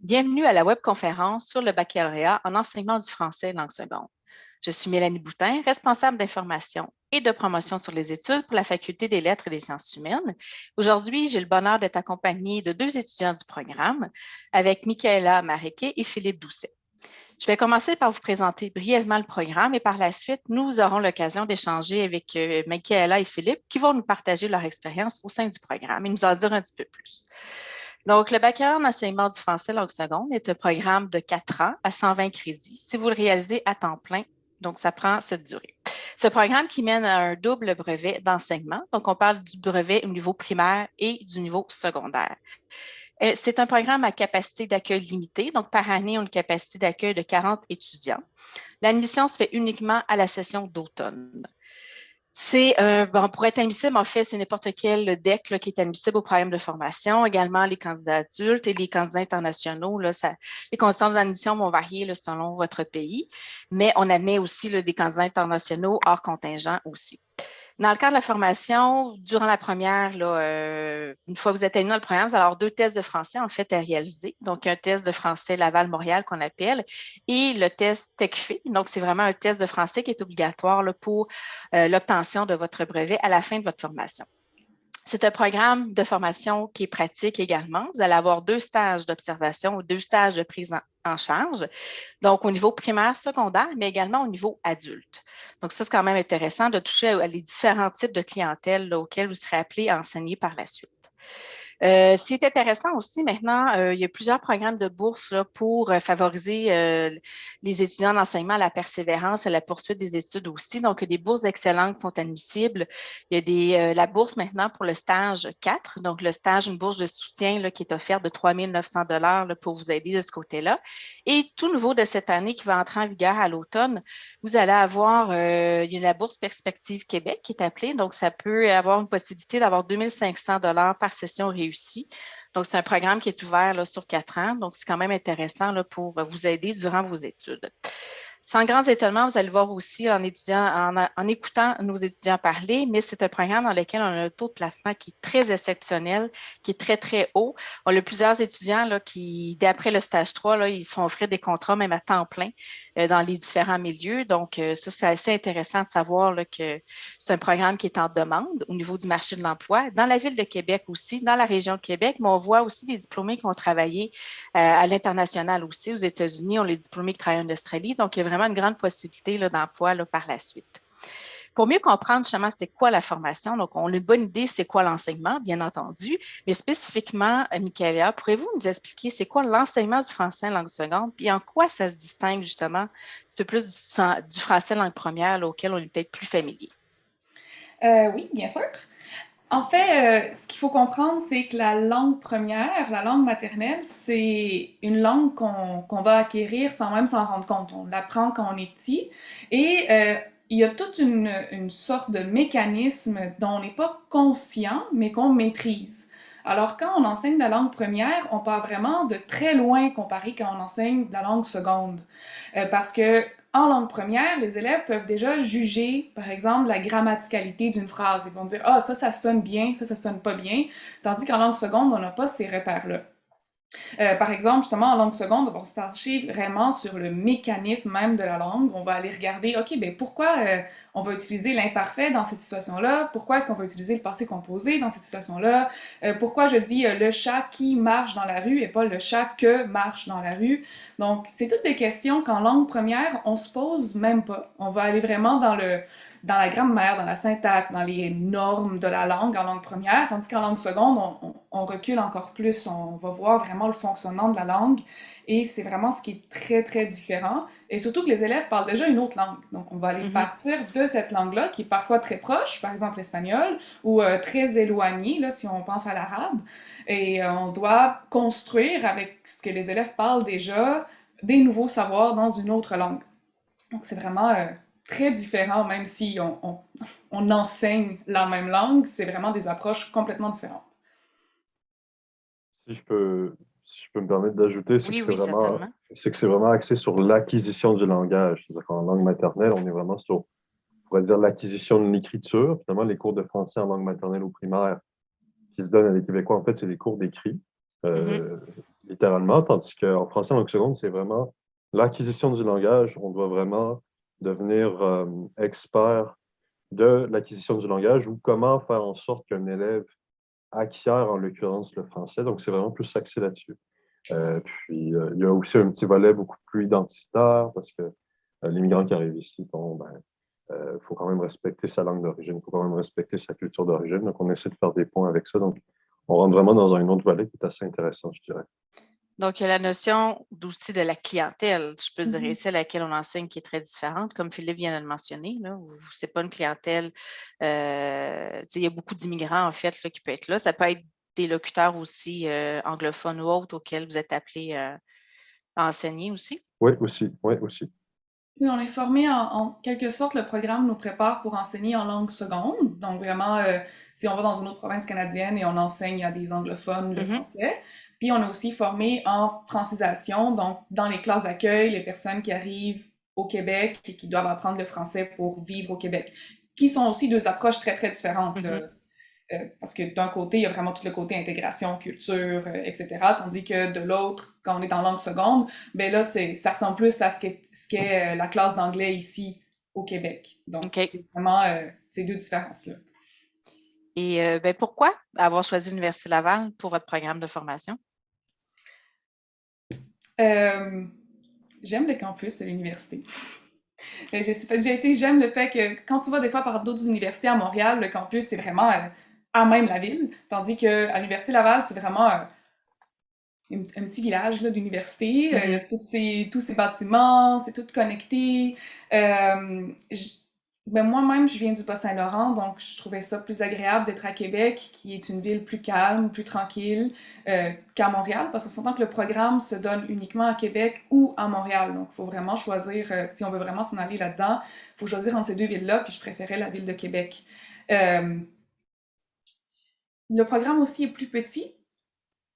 Bienvenue à la webconférence sur le baccalauréat en enseignement du français langue seconde. Je suis Mélanie Boutin, responsable d'information et de promotion sur les études pour la Faculté des lettres et des sciences humaines. Aujourd'hui, j'ai le bonheur d'être accompagnée de deux étudiants du programme avec Michaela Marequet et Philippe Doucet. Je vais commencer par vous présenter brièvement le programme et par la suite, nous aurons l'occasion d'échanger avec Michaela et Philippe qui vont nous partager leur expérience au sein du programme et nous en dire un petit peu plus. Donc, le baccalauréat en enseignement du français langue seconde est un programme de 4 ans à 120 crédits si vous le réalisez à temps plein. Donc, ça prend cette durée. Ce programme qui mène à un double brevet d'enseignement. Donc, on parle du brevet au niveau primaire et du niveau secondaire. C'est un programme à capacité d'accueil limitée. Donc, par année, on a une capacité d'accueil de 40 étudiants. L'admission se fait uniquement à la session d'automne. Pour être admissible, en fait, c'est n'importe quel DEC là, qui est admissible au programme de formation, également les candidats adultes et les candidats internationaux. Là, les conditions d'admission vont varier là, selon votre pays, mais on admet aussi là, des candidats internationaux hors contingent aussi. Dans le cadre de la formation, durant la première, là, une fois que vous êtes admis dans le programme, vous allez avoir 2 tests de français en fait à réaliser. Donc, un test de français Laval-Montréal qu'on appelle et le test TECFE. Donc, c'est vraiment un test de français qui est obligatoire là, pour l'obtention de votre brevet à la fin de votre formation. C'est un programme de formation qui est pratique également. Vous allez avoir 2 stages d'observation ou 2 stages de prise en charge, donc au niveau primaire, secondaire, mais également au niveau adulte. Donc, ça, c'est quand même intéressant de toucher à les différents types de clientèle là, auxquels vous serez appelé à enseigner par la suite. Ce qui est intéressant aussi maintenant, il y a plusieurs programmes de bourse là, pour favoriser les étudiants d'enseignement à la persévérance, à la poursuite des études aussi. Donc, des bourses d'excellence sont admissibles. Il y a la bourse maintenant pour le stage 4, donc le stage, une bourse de soutien là, qui est offerte de 3 900 $ pour vous aider de ce côté-là. Et tout nouveau de cette année qui va entrer en vigueur à l'automne, vous allez avoir il y a la bourse Perspective Québec qui est appelée. Donc, ça peut avoir une possibilité d'avoir 2 500 $ par session réussie. Donc, c'est un programme qui est ouvert là, sur 4 ans. Donc, c'est quand même intéressant là, pour vous aider durant vos études. Sans grands étonnements, vous allez voir aussi en écoutant nos étudiants parler, mais c'est un programme dans lequel on a un taux de placement qui est très exceptionnel, qui est très, très haut. On a plusieurs étudiants là, qui, d'après le stage 3, là, ils se font offrir des contrats même à temps plein dans les différents milieux. Donc, ça, c'est assez intéressant de savoir là, que c'est un programme qui est en demande au niveau du marché de l'emploi. Dans la ville de Québec aussi, dans la région de Québec, mais on voit aussi des diplômés qui vont travailler à l'international aussi. Aux États-Unis, on a les diplômés qui travaillent en Australie. Donc, il y a vraiment une grande possibilité d'emploi par la suite. Pour mieux comprendre justement c'est quoi la formation, donc on a une bonne idée c'est quoi l'enseignement, bien entendu, mais spécifiquement, Michaela, pourriez-vous nous expliquer c'est quoi l'enseignement du français en langue seconde, puis en quoi ça se distingue justement un petit peu plus du français langue première là, auquel on est peut-être plus familier? Oui, bien sûr. En fait, ce qu'il faut comprendre, c'est que la langue première, la langue maternelle, c'est une langue qu'on va acquérir sans même s'en rendre compte. On l'apprend quand on est petit et il y a toute une sorte de mécanisme dont on n'est pas conscient, mais qu'on maîtrise. Alors, quand on enseigne la langue première, on part vraiment de très loin comparé quand on enseigne la langue seconde. Parce que en langue première, les élèves peuvent déjà juger, par exemple, la grammaticalité d'une phrase. Ils vont dire, ah, ça sonne bien, ça sonne pas bien. Tandis qu'en langue seconde, on n'a pas ces repères-là. Par exemple, justement, en langue seconde, on va se pencher vraiment sur le mécanisme même de la langue. On va aller regarder, OK, ben pourquoi on va utiliser l'imparfait dans cette situation-là? Pourquoi est-ce qu'on va utiliser le passé composé dans cette situation-là? Pourquoi je dis le chat qui marche dans la rue et pas le chat que marche dans la rue? Donc, c'est toutes des questions qu'en langue première, on se pose même pas. On va aller vraiment dans la grammaire, dans la syntaxe, dans les normes de la langue en langue première, tandis qu'en langue seconde, on recule encore plus, on va voir vraiment le fonctionnement de la langue, et c'est vraiment ce qui est très, très différent, et surtout que les élèves parlent déjà une autre langue. Donc, on va aller Mm-hmm. partir de cette langue-là, qui est parfois très proche, par exemple l'espagnol, ou très éloignée, là, si on pense à l'arabe, et on doit construire avec ce que les élèves parlent déjà, des nouveaux savoirs dans une autre langue. Donc, c'est vraiment très différent, même si on enseigne la même langue, c'est vraiment des approches complètement différentes. Si je peux, si je peux me permettre d'ajouter, Oui, oui, certainement. c'est que c'est vraiment axé sur l'acquisition du langage. C'est-à-dire qu'en langue maternelle, on est vraiment sur, on pourrait dire, l'acquisition de l'écriture. Finalement, les cours de français en langue maternelle ou primaire qui se donnent à des Québécois, en fait, c'est des cours d'écrit. Mm-hmm. Euh, littéralement, tandis qu'en français langue seconde, c'est vraiment l'acquisition du langage. On doit vraiment devenir expert de l'acquisition du langage ou comment faire en sorte qu'un élève acquiert, en l'occurrence, le français. Donc, c'est vraiment plus axé là-dessus. Il y a aussi un petit volet beaucoup plus identitaire parce que l'immigrant qui arrive ici, bon, faut quand même respecter sa langue d'origine, il faut quand même respecter sa culture d'origine. Donc, on essaie de faire des points avec ça. Donc, on rentre vraiment dans un autre volet qui est assez intéressant, je dirais. Donc, il y a la notion aussi de la clientèle, je peux dire, Mhm. ici, à laquelle on enseigne qui est très différente, comme Philippe vient de le mentionner. Ce n'est pas une clientèle. Il y a beaucoup d'immigrants, en fait, là, qui peuvent être là. Ça peut être des locuteurs aussi anglophones ou autres auxquels vous êtes appelés à enseigner aussi. Oui, aussi. Oui, aussi. Puis on est formé en quelque sorte, le programme nous prépare pour enseigner en langue seconde. Donc vraiment, si on va dans une autre province canadienne et on enseigne à des anglophones le Mhm. français. Puis on est aussi formé en francisation, donc dans les classes d'accueil, les personnes qui arrivent au Québec et qui doivent apprendre le français pour vivre au Québec, qui sont aussi deux approches très, très différentes, là. Mhm. Parce que d'un côté, il y a vraiment tout le côté intégration, culture, etc. Tandis que de l'autre, quand on est en langue seconde, ben là, ça ressemble plus à ce qu'est la classe d'anglais ici au Québec. Donc, OK. c'est vraiment ces deux différences-là. Et pourquoi avoir choisi l'Université Laval pour votre programme de formation? Euh, J'aime le campus de l'université. J'aime le fait que quand tu vas des fois par d'autres universités à Montréal, le campus, c'est vraiment à même la ville. Tandis qu'à l'Université Laval, c'est vraiment un petit village là, d'université. Il y a Mhm. tous ces bâtiments, c'est tout connecté. Euh, j- ben moi-même, je viens du Bas-Saint-Laurent, donc je trouvais ça plus agréable d'être à Québec, qui est une ville plus calme, plus tranquille, qu'à Montréal, parce qu'on s'entend que le programme se donne uniquement à Québec ou à Montréal. Donc, il faut vraiment choisir, si on veut vraiment s'en aller là-dedans, il faut choisir entre ces deux villes-là, puis je préférais la ville de Québec. Euh, le programme aussi est plus petit,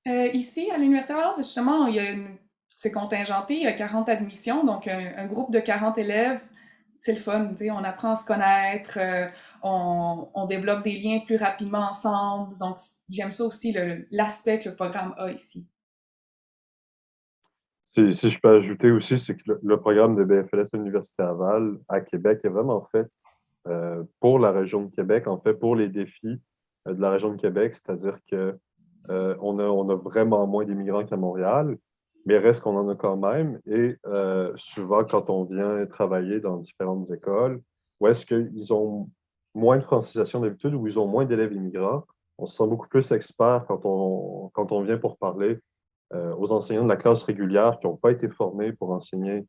ici, à l'Université Laval, justement, c'est contingenté, il y a 40 admissions, donc un groupe de 40 élèves, c'est le fun, tu sais, on apprend à se connaître, on développe des liens plus rapidement ensemble, donc j'aime ça aussi, l'aspect que le programme a ici. Si je peux ajouter aussi, c'est que le programme de BFLS à l'Université Laval à Québec est vraiment fait pour la région de Québec, en fait, pour les défis de la région de Québec, c'est-à-dire que on a vraiment moins d'immigrants qu'à Montréal, mais reste qu'on en a quand même. Et souvent, quand on vient travailler dans différentes écoles, où est-ce qu'ils ont moins de francisation d'habitude, où ils ont moins d'élèves immigrants, on se sent beaucoup plus expert quand on vient pour parler aux enseignants de la classe régulière qui n'ont pas été formés pour enseigner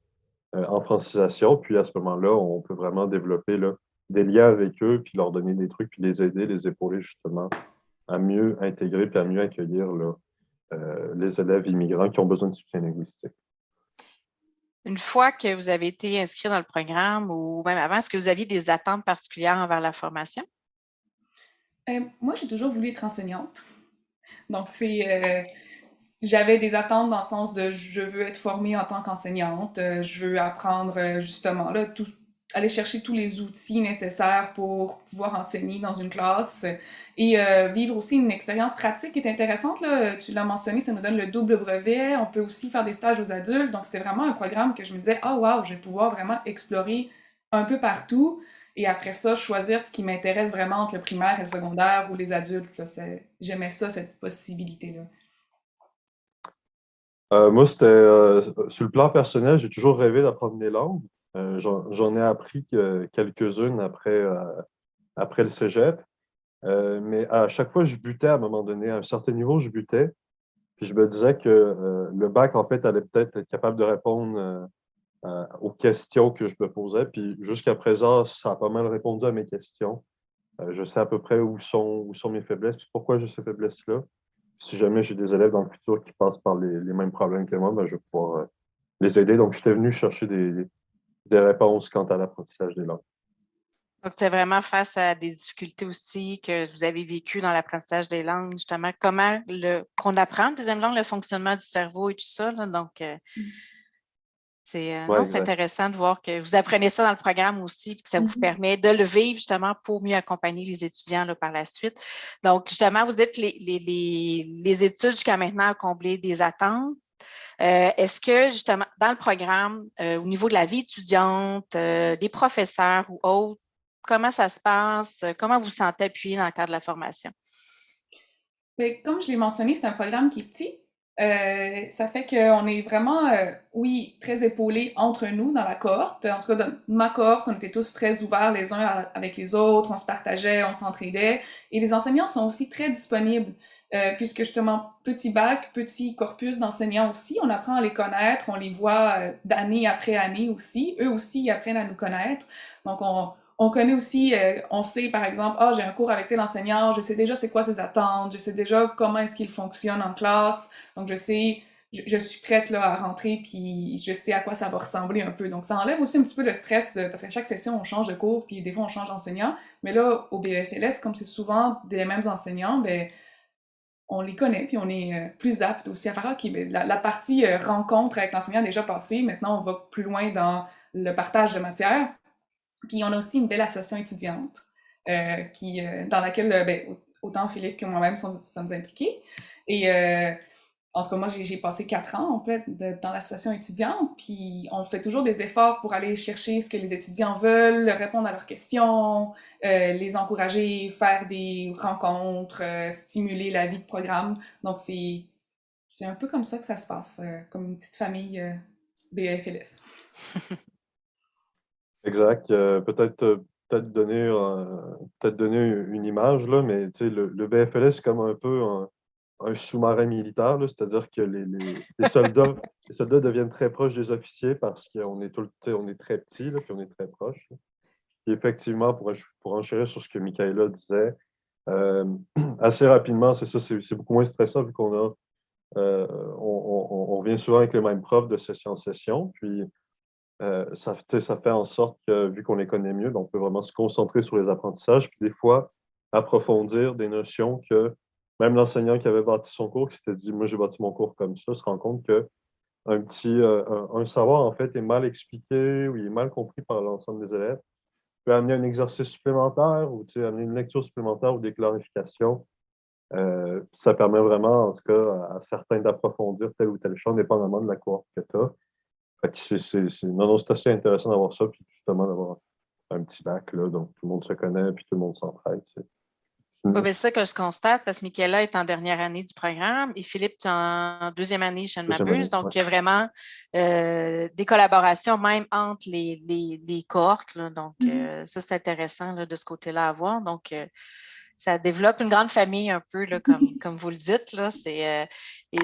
en francisation. Puis à ce moment-là, on peut vraiment développer là, des liens avec eux, puis leur donner des trucs, puis les aider, les épauler justement à mieux intégrer puis à mieux accueillir là, les élèves immigrants qui ont besoin de soutien linguistique. Une fois que vous avez été inscrit dans le programme ou même avant, est-ce que vous aviez des attentes particulières envers la formation? Moi, j'ai toujours voulu être enseignante, donc j'avais des attentes dans le sens de je veux être formée en tant qu'enseignante, je veux apprendre justement là aller chercher tous les outils nécessaires pour pouvoir enseigner dans une classe et vivre aussi une expérience pratique qui est intéressante là. Tu l'as mentionné, ça nous donne le double brevet. On peut aussi faire des stages aux adultes, donc c'était vraiment un programme que je me disais oh wow, je vais pouvoir vraiment explorer un peu partout. Et après ça, choisir ce qui m'intéresse vraiment entre le primaire et le secondaire ou les adultes. Là, j'aimais ça, cette possibilité-là. Moi, c'était sur le plan personnel, j'ai toujours rêvé d'apprendre des langues. J'en ai appris quelques-unes après le cégep. Mais à chaque fois, je butais à un moment donné. À un certain niveau, je butais. Puis je me disais que le bac, en fait, allait peut-être être capable de répondre aux questions que je me posais. Puis jusqu'à présent, ça a pas mal répondu à mes questions. Je sais à peu près où sont mes faiblesses, puis pourquoi j'ai ces faiblesses-là. Si jamais j'ai des élèves dans le futur qui passent par les mêmes problèmes que moi, ben, je vais pouvoir les aider. Donc, j'étais venu chercher des réponses quant à l'apprentissage des langues. Donc, c'est vraiment face à des difficultés aussi que vous avez vécues dans l'apprentissage des langues, justement, comment qu'on apprend une deuxième langue, le fonctionnement du cerveau et tout ça, là. Donc, Ouais, Non, c'est exact. intéressant de voir que vous apprenez ça dans le programme aussi, puis que ça vous permet de le vivre justement pour mieux accompagner les étudiants là, par la suite. Donc, justement, vous dites que les études jusqu'à maintenant ont comblé des attentes. Est-ce que justement, dans le programme, au niveau de la vie étudiante, des professeurs ou autres, comment ça se passe? Comment vous vous sentez appuyé dans le cadre de la formation? Mais comme je l'ai mentionné, c'est un programme qui est petit. Ça fait qu'on est vraiment, oui, très épaulés entre nous dans la cohorte. En tout cas, dans ma cohorte, on était tous très ouverts les uns avec les autres, on se partageait, on s'entraidait. Et les enseignants sont aussi très disponibles, puisque justement, petit bac, petit corpus d'enseignants aussi, on apprend à les connaître, on les voit d'année après année aussi. Eux aussi, ils apprennent à nous connaître. Donc, on connaît aussi, on sait par exemple, ah, j'ai un cours avec tel enseignant, je sais déjà c'est quoi ses attentes, je sais déjà comment est-ce qu'il fonctionne en classe, donc je sais, je suis prête là à rentrer puis je sais à quoi ça va ressembler un peu. Donc ça enlève aussi un petit peu le stress parce qu'à chaque session on change de cours puis des fois on change d'enseignant, mais là au BEFLS comme c'est souvent des mêmes enseignants, ben on les connaît puis on est plus apte aussi à faire ok, ben, la partie rencontre avec l'enseignant est déjà passée, maintenant on va plus loin dans le partage de matière. Puis on a aussi une belle association étudiante dans laquelle ben, autant Philippe que moi-même sommes impliqués. Et en tout cas, moi, j'ai passé 4 ans en fait dans l'association étudiante, puis on fait toujours des efforts pour aller chercher ce que les étudiants veulent, répondre à leurs questions, les encourager, faire des rencontres, stimuler la vie de programme. Donc c'est un peu comme ça que ça se passe, comme une petite famille BEFLS. Exact. Peut-être donner une image, là, mais tu sais, le BFLS, c'est comme un peu un sous-marin militaire, là, c'est-à-dire que les soldats deviennent très proches des officiers parce qu'on est tu sais, on est très petits, là, puis on est très proches. Là. Et effectivement, pour enchérir sur ce que Michaela disait, euh, assez rapidement, c'est ça, c'est beaucoup moins stressant vu qu'on a, on revient souvent avec les mêmes profs de session en session, puis ça, tu sais, ça fait en sorte que, vu qu'on les connaît mieux, ben, on peut vraiment se concentrer sur les apprentissages, puis des fois, approfondir des notions que même l'enseignant qui avait bâti son cours, qui s'était dit, moi, j'ai bâti mon cours comme ça, se rend compte que un savoir, en fait, est mal expliqué ou il est mal compris par l'ensemble des élèves, peut amener un exercice supplémentaire ou, tu sais, amener une lecture supplémentaire ou des clarifications. Ça permet vraiment, en tout cas, à certains d'approfondir tel ou tel champ, dépendamment de la cohorte que tu as. Fait que non, non, c'est assez intéressant d'avoir ça, puis justement d'avoir un petit bac, là, donc tout le monde se connaît, puis tout le monde s'entraide. Oui, c'est ça que je constate parce que Michaela est en dernière année du programme et Philippe, tu es en deuxième année, je ne Deuxième année, m'abuse. Donc, ouais. il y a vraiment des collaborations même entre les cohortes. Là. Donc, ça, c'est intéressant là, de ce côté-là à voir. Donc, ça développe une grande famille un peu, là, comme vous le dites. Là. Et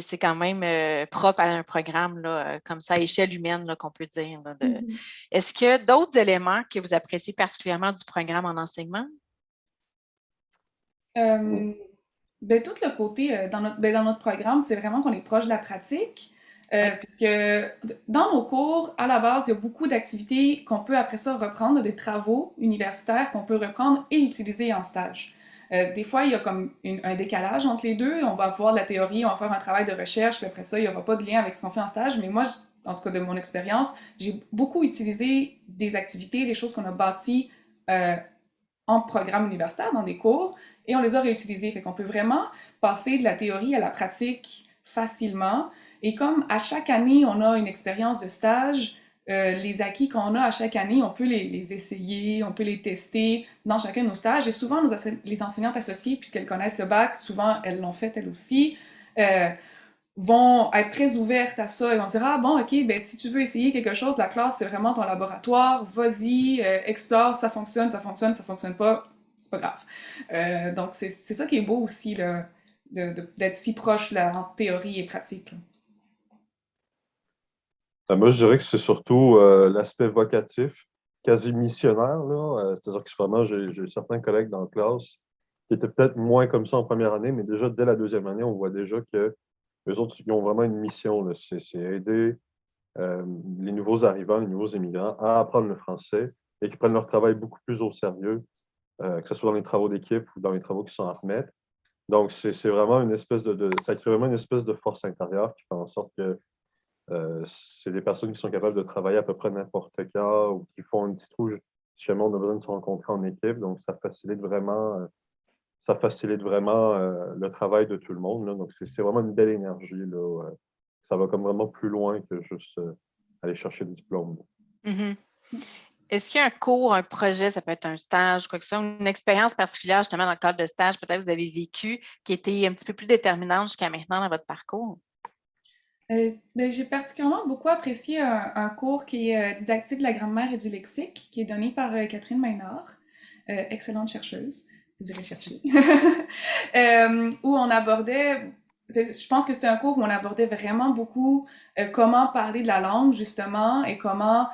c'est quand même propre à un programme là, comme ça, à échelle humaine, là, qu'on peut dire. Là, Est-ce qu'il y a d'autres éléments que vous appréciez particulièrement du programme en enseignement? Mm. Euh, ben, tout le côté dans notre programme, c'est vraiment qu'on est proche de la pratique. Oui. Puisque dans nos cours, à la base, il y a beaucoup d'activités qu'on peut après ça reprendre, des travaux universitaires qu'on peut reprendre et utiliser en stage. Des fois, il y a comme un décalage entre les deux. On va voir de la théorie, on va faire un travail de recherche, puis après ça, il n'y aura pas de lien avec ce qu'on fait en stage. Mais moi, en tout cas de mon expérience, j'ai beaucoup utilisé des activités, des choses qu'on a bâties euh, en programme universitaire, dans des cours, et on les a réutilisés. Fait qu'on peut vraiment passer de la théorie à la pratique facilement. Et comme à chaque année, on a une expérience de stage, les acquis qu'on a à chaque année, on peut les essayer, on peut les tester dans chacun de nos stages. Et souvent, les enseignantes associées, puisqu'elles connaissent le bac, souvent elles l'ont fait elles aussi, euh, vont être très ouvertes à ça et vont dire ah bon ok ben si tu veux essayer quelque chose la classe c'est vraiment ton laboratoire vas-y explore ça fonctionne ça fonctionne pas c'est pas grave donc c'est ça qui est beau aussi là, d'être si proche là, entre théorie et pratique là. Moi, je dirais que c'est surtout l'aspect vocatif, quasi missionnaire, là. C'est-à-dire que vraiment, j'ai certains collègues dans la classe qui étaient peut-être moins comme ça en première année, mais déjà dès la deuxième année, on voit déjà que les autres, ils ont vraiment une mission, là. C'est aider les nouveaux arrivants, les nouveaux immigrants à apprendre le français et qui prennent leur travail beaucoup plus au sérieux, que ce soit dans les travaux d'équipe ou dans les travaux qui sont à remettre. Donc, c'est vraiment une espèce ça crée vraiment une espèce de force intérieure qui fait en sorte que c'est des personnes qui sont capables de travailler à peu près n'importe quand ou qui font une petite rouge si jamais on a besoin de se rencontrer en équipe. Donc, ça facilite vraiment le travail de tout le monde, là. Donc, c'est vraiment une belle énergie, là. Ça va comme vraiment plus loin que juste aller chercher le diplôme. Mhm. Est-ce qu'il y a un cours, un projet, ça peut être un stage, quoi que ce soit, une expérience particulière justement dans le cadre de stage, peut-être que vous avez vécu, qui était un petit peu plus déterminante jusqu'à maintenant dans votre parcours? J'ai particulièrement beaucoup apprécié un cours qui est didactique de la grammaire et du lexique, qui est donné par Catherine Maynard, excellente chercheuse, je dirais chercheuse, où on abordait, je pense que c'était un cours où on abordait vraiment beaucoup comment parler de la langue justement et comment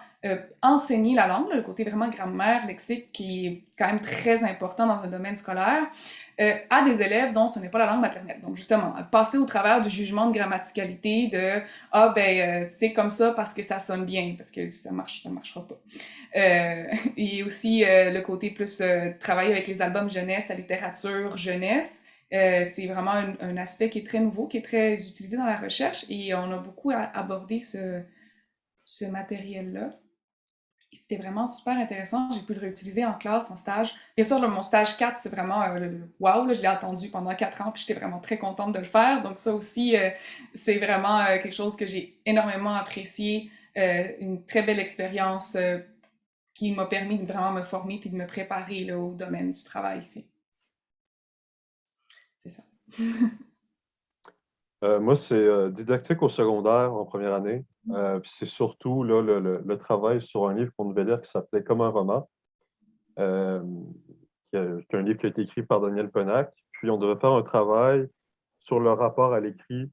enseigner la langue, le côté vraiment grammaire, lexique, qui est quand même très important dans un domaine scolaire, à des élèves dont ce n'est pas la langue maternelle. Donc justement, passer au travers du jugement de grammaticalité de ah ben c'est comme ça parce que ça sonne bien, parce que ça marchera pas. Et aussi le côté plus travailler avec les albums jeunesse, la littérature jeunesse. C'est vraiment un aspect qui est très nouveau, qui est très utilisé dans la recherche et on a beaucoup abordé ce matériel-là. C'était vraiment super intéressant. J'ai pu le réutiliser en classe, en stage. Bien sûr, là, mon stage 4, c'est vraiment wow, là, je l'ai attendu pendant 4 ans, puis j'étais vraiment très contente de le faire. Donc ça aussi, c'est vraiment quelque chose que j'ai énormément apprécié. Une très belle expérience qui m'a permis de vraiment me former puis de me préparer là, au domaine du travail. C'est ça. Moi, c'est didactique au secondaire en première année. Puis c'est surtout là, le travail sur un livre qu'on devait lire qui s'appelait Comme un roman, euh, qui est un livre qui a été écrit par Daniel Pennac. Puis on devait faire un travail sur le rapport à l'écrit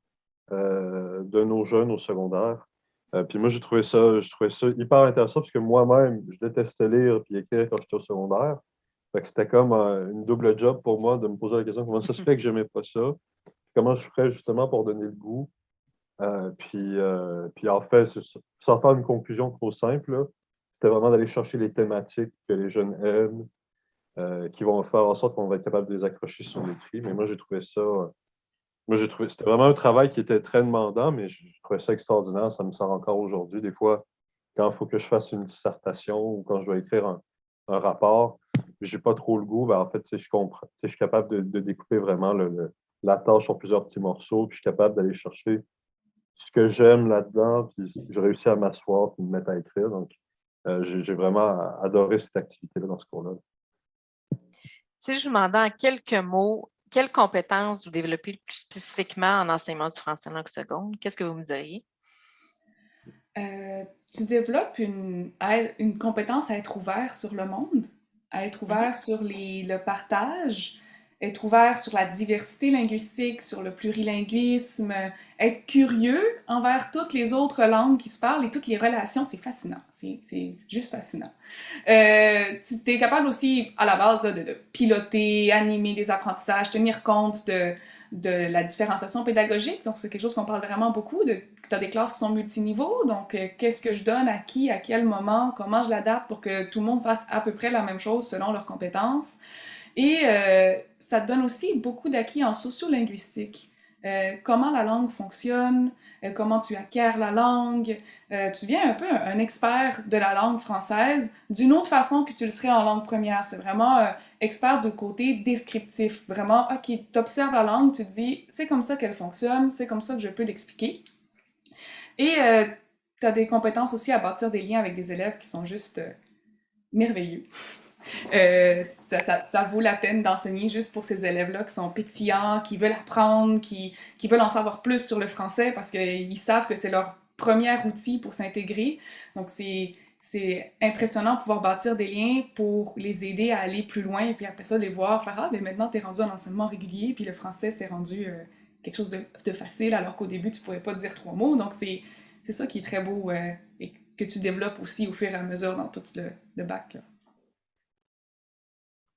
de nos jeunes au secondaire. Puis moi, je trouvais ça hyper intéressant parce que moi-même, je détestais lire puis écrire quand j'étais au secondaire. Fait que c'était comme une double job pour moi de me poser la question comment ça se fait que j'aimais pas ça? Comment je ferais justement pour donner le goût? Puis en fait, sans faire une conclusion trop simple, là, c'était vraiment d'aller chercher les thématiques que les jeunes aiment, qui vont faire en sorte qu'on va être capable de les accrocher sur l'écrit. Mais moi j'ai trouvé, c'était vraiment un travail qui était très demandant, mais je trouvais ça extraordinaire. Ça me sert encore aujourd'hui. Des fois, quand il faut que je fasse une dissertation ou quand je dois écrire un rapport, j'ai pas trop le goût, ben, en fait, tu sais, je comprends. Tu sais, je suis capable de découper vraiment la tâche en plusieurs petits morceaux, puis je suis capable d'aller chercher ce que j'aime là-dedans, puis je réussis à m'asseoir puis me mettre à écrire. Donc, j'ai vraiment adoré cette activité-là dans ce cours-là. Si je vous demandais en quelques mots, quelles compétences vous développez plus spécifiquement en enseignement du français langue seconde, qu'est-ce que vous me diriez? Tu développes une compétence à être ouvert sur le monde, à être Mhm. ouvert sur le partage, être ouvert sur la diversité linguistique, sur le plurilinguisme, être curieux envers toutes les autres langues qui se parlent et toutes les relations. C'est fascinant. C'est juste fascinant. Tu es capable aussi, à la base, là, de piloter, animer des apprentissages, tenir compte de la différenciation pédagogique. Donc, c'est quelque chose qu'on parle vraiment beaucoup. Tu as des classes qui sont multiniveaux. Donc, qu'est-ce que je donne à qui, à quel moment, comment je l'adapte pour que tout le monde fasse à peu près la même chose selon leurs compétences. Et ça te donne aussi beaucoup d'acquis en sociolinguistique. Comment la langue fonctionne, comment tu acquiers la langue. Tu deviens un peu un expert de la langue française d'une autre façon que tu le serais en langue première. C'est vraiment expert du côté descriptif. Vraiment, ok, tu observes la langue, tu te dis, c'est comme ça qu'elle fonctionne, c'est comme ça que je peux l'expliquer. Et tu as des compétences aussi à bâtir des liens avec des élèves qui sont juste merveilleux. Ça vaut la peine d'enseigner juste pour ces élèves-là qui sont pétillants, qui veulent apprendre, qui veulent en savoir plus sur le français parce qu'ils savent que c'est leur premier outil pour s'intégrer. Donc, c'est impressionnant de pouvoir bâtir des liens pour les aider à aller plus loin et puis après ça, les voir faire ah, ben maintenant, t'es rendu en enseignement régulier puis le français, c'est rendu quelque chose de facile alors qu'au début, tu pouvais pas dire 3 mots. Donc, c'est ça qui est très beau et que tu développes aussi au fur et à mesure dans tout le bac. Là.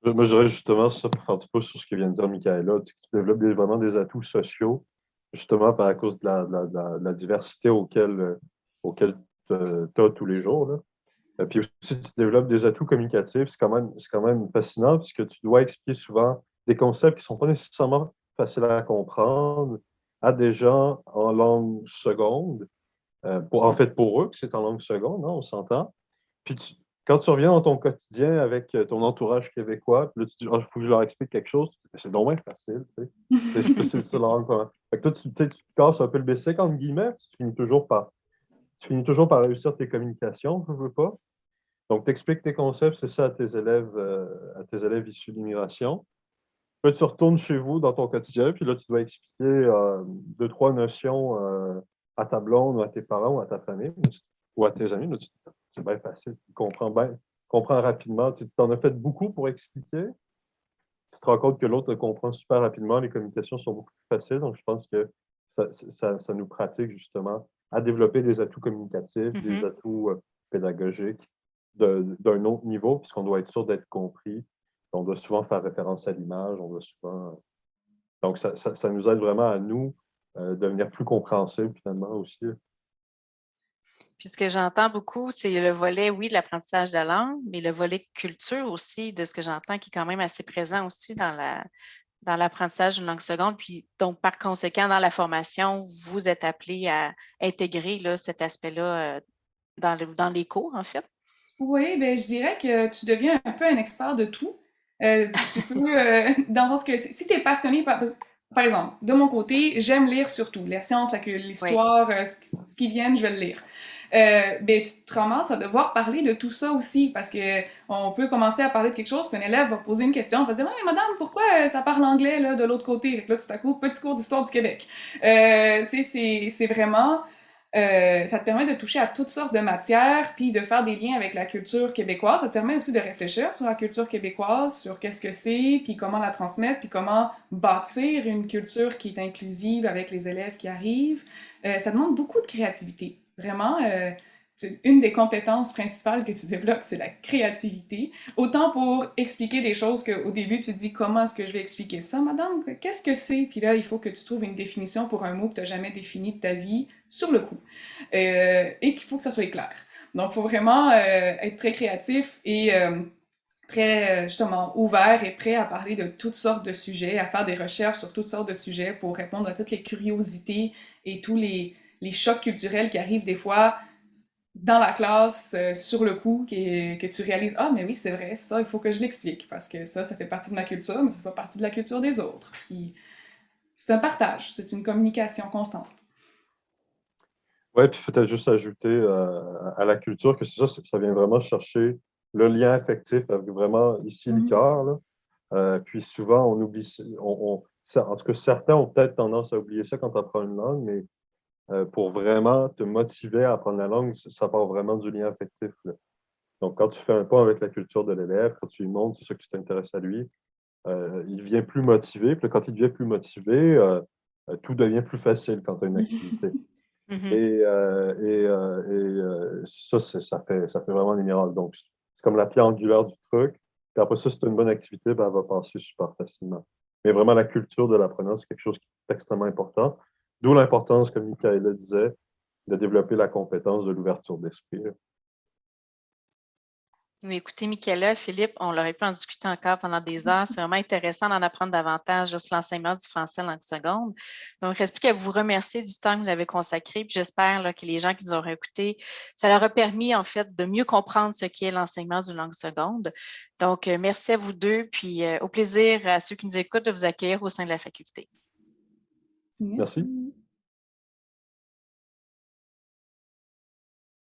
Moi, je dirais justement ça pour faire un petit peu sur ce que vient de dire Michaëla. Tu développes vraiment des atouts sociaux, justement par à cause de la diversité auquel tu as tous les jours, là. Puis aussi, tu développes des atouts communicatifs. C'est quand même fascinant puisque tu dois expliquer souvent des concepts qui ne sont pas nécessairement faciles à comprendre à des gens en langue seconde. En fait, pour eux, que c'est en langue seconde, hein, on s'entend. Puis quand tu reviens dans ton quotidien avec ton entourage québécois, puis là, tu dis, il faut que je leur explique quelque chose. C'est donc bien facile, tu sais. C'est ça la langue commune. Fait que toi, tu te casses un peu le basic, entre guillemets, puis tu finis toujours par réussir tes communications, je veux pas. Donc, tu expliques tes concepts, c'est ça à tes élèves issus d'immigration. Puis tu retournes chez vous dans ton quotidien, puis là, tu dois expliquer deux, trois notions à ta blonde ou à tes parents ou à ta famille ou à tes amis. Là, c'est bien facile, tu comprends rapidement. Tu en as fait beaucoup pour expliquer. Tu te rends compte que l'autre le comprend super rapidement. Les communications sont beaucoup plus faciles. Donc, je pense que ça nous pratique justement à développer des atouts communicatifs, des atouts pédagogiques d'un autre niveau, puisqu'on doit être sûr d'être compris. On doit souvent faire référence à l'image, on doit souvent. Donc, ça nous aide vraiment à nous devenir plus compréhensibles finalement aussi. Puis ce que j'entends beaucoup, c'est le volet, oui, de l'apprentissage de la langue, mais le volet culture aussi, de ce que j'entends, qui est quand même assez présent aussi dans l'apprentissage d'une langue seconde. Puis donc, par conséquent, dans la formation, vous êtes appelé à intégrer là, cet aspect-là dans les cours, en fait. Oui, ben je dirais que tu deviens un peu un expert de tout. Tu peux, dans le sens que si tu es passionné par exemple, de mon côté, j'aime lire surtout, la science, Oui. l'histoire, ce qui vient, je vais le lire. Ben tu te ramasses à devoir parler de tout ça aussi, parce que on peut commencer à parler de quelque chose, puis un élève va poser une question, va dire hey, madame, pourquoi ça parle anglais là de l'autre côté? Fait que là, tout à coup, petit cours d'histoire du Québec. Tu sais, c'est vraiment ça te permet de toucher à toutes sortes de matières, puis de faire des liens avec la culture québécoise. Ça te permet aussi de réfléchir sur la culture québécoise, sur qu'est-ce que c'est, puis comment la transmettre, puis comment bâtir une culture qui est inclusive avec les élèves qui arrivent. Ça demande beaucoup de créativité. Vraiment, une des compétences principales que tu développes, c'est la créativité. Autant pour expliquer des choses qu'au début, tu te dis comment est-ce que je vais expliquer ça, madame? Qu'est-ce que c'est? Puis là, il faut que tu trouves une définition pour un mot que tu n'as jamais défini de ta vie sur le coup. Et qu'il faut que ça soit clair. Donc, il faut vraiment être très créatif et très justement ouvert et prêt à parler de toutes sortes de sujets, à faire des recherches sur toutes sortes de sujets pour répondre à toutes les curiosités et tous les chocs culturels qui arrivent des fois dans la classe, sur le coup, que tu réalises, ah, mais oui, c'est vrai, ça, il faut que je l'explique, parce que ça fait partie de ma culture, mais ça fait partie de la culture des autres. Puis, c'est un partage, c'est une communication constante. Oui, puis peut-être juste ajouter à la culture que c'est ça, ça vient vraiment chercher le lien affectif avec vraiment ici le Mhm. cœur. Là. Puis souvent, on oublie, en tout cas, certains ont peut-être tendance à oublier ça quand tu apprends une langue, mais pour vraiment te motiver à apprendre la langue, ça part vraiment du lien affectif. Là. Donc, quand tu fais un pas avec la culture de l'élève, quand tu lui montres, c'est ça que tu t'intéresses à lui, il devient plus motivé. Puis là, quand il devient plus motivé, tout devient plus facile quand tu as une activité. Mhm. Et ça, ça fait vraiment des miracles. Donc, c'est comme la pierre angulaire du truc. Puis après ça, si tu as une bonne activité, ben, elle va passer super facilement. Mais vraiment, la culture de l'apprenant, c'est quelque chose qui est extrêmement important. D'où l'importance, comme Michaela disait, de développer la compétence de l'ouverture d'esprit. Mais écoutez, Michaela, Philippe, on l'aurait pu en discuter encore pendant des heures. C'est vraiment intéressant d'en apprendre davantage sur l'enseignement du français en langue seconde. Donc, il ne reste plus qu'à vous remercier du temps que vous avez consacré. Puis j'espère là, que les gens qui nous auront écoutés, ça leur a permis en fait de mieux comprendre ce qu'est l'enseignement d'une langue seconde. Donc, merci à vous deux. Puis au plaisir à ceux qui nous écoutent de vous accueillir au sein de la faculté. Merci. Merci.